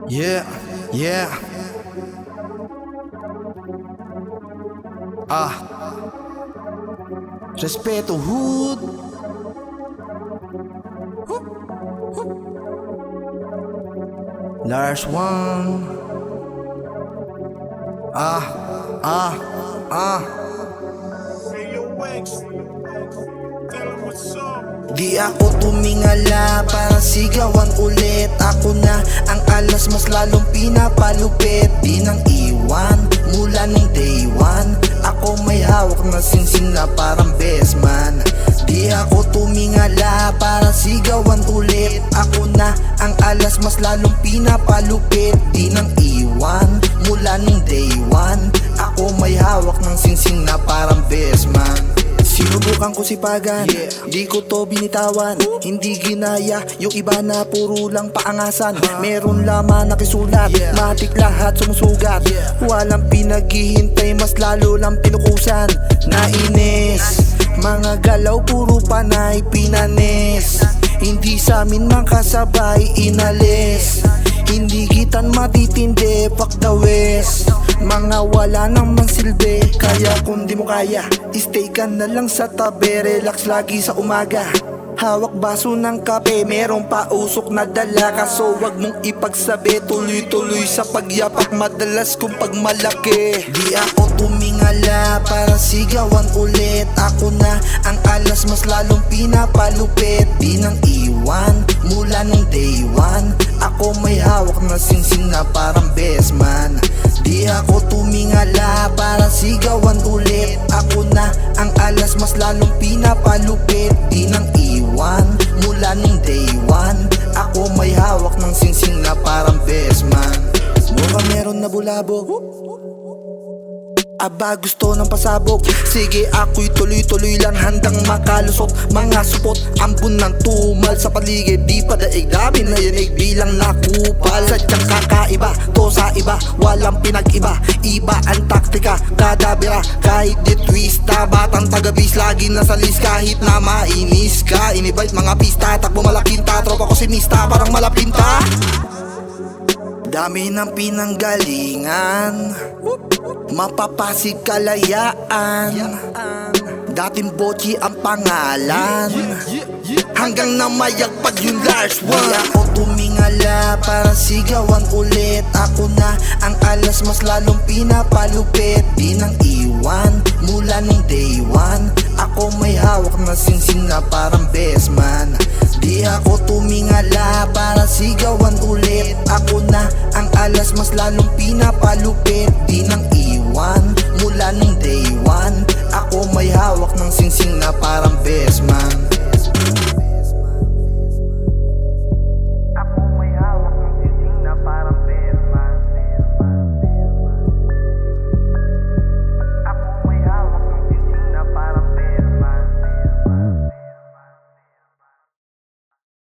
Yeah, yeah. Respeto hood. Lars One. Hey, yo, Wax. Tell him what's up. Di ako tumingala para sigawan ulit. Ako na ang alas, mas lalong pinapalupit. Di nang iwan mula nung day one. Ako may hawak na singsing na parang best man. Di ako tumingala para sigawan ulit. Ako na ang alas, mas lalong pinapalupit. Di nang iwan mula nung day one. Ako may hawak ng singsing na parang best man. Sinubukan ko sipagan, di ko to binitawan. Hindi ginaya, yung iba na puro lang paangasan. Meron laman nakisulat, matik lahat sumusugat. Walang pinaghihintay, mas lalo lang pinukusan. Nainis, mga galaw puro panay pinanis. Hindi sa amin makasabay inalis. Hindi gitan matitindi, fuck the west. Mga wala namang silbi, kaya kung di mo kaya, stay ka na lang sa tabi, relax lagi sa umaga. Hawak baso ng kape, merong pausok na dala. Kaso wag mong ipagsabi, tuloy-tuloy sa pagyapak, madalas kung pagmalaki. Di ako tumingala para sigawan ulit. Ako na ang alas, mas lalong pinapalupit. Di nang iwan mula nung day one. Ako may hawak na singsing na parang best man. Di ako tumingala para sigawan ulit. Ako na ang alas, mas lalong pinapalupit. Di nang iwan mula nung day one. Ako may hawak ng singsing na parang best man. Mukha meron na bulabog, aba gusto ng pasabog. Sige ako'y tuloy-tuloy lang, handang makalusot. Mga supot, ambon ng tumal sa paligid. Di pa daig dami na yanig bilang nakupal. Sadyang kakaiba, to sa iba, walang pinag-iba. Iba ang taktika, kada bira, kahit di twista. Batang tagabis, lagi nasa list kahit na mainis ka. Inibite mga pista, takbo malapinta. Tropa ko sinista, parang malapinta. Dami ng pinanggalingan, mapapasig kalayaan. Dating Bochi ang pangalan, hanggang namayagpag yung Lars One. Di ako tumingala para sigawan ulit. Ako na ang alas, mas lalong pinapalupit. Di nang iwan mula nung day one. Ako may hawak na singsing na parang best man. Di ako tumingala para sigawan ulit. Ako na ang alas, mas lalong pinapalupit. Di nang iwan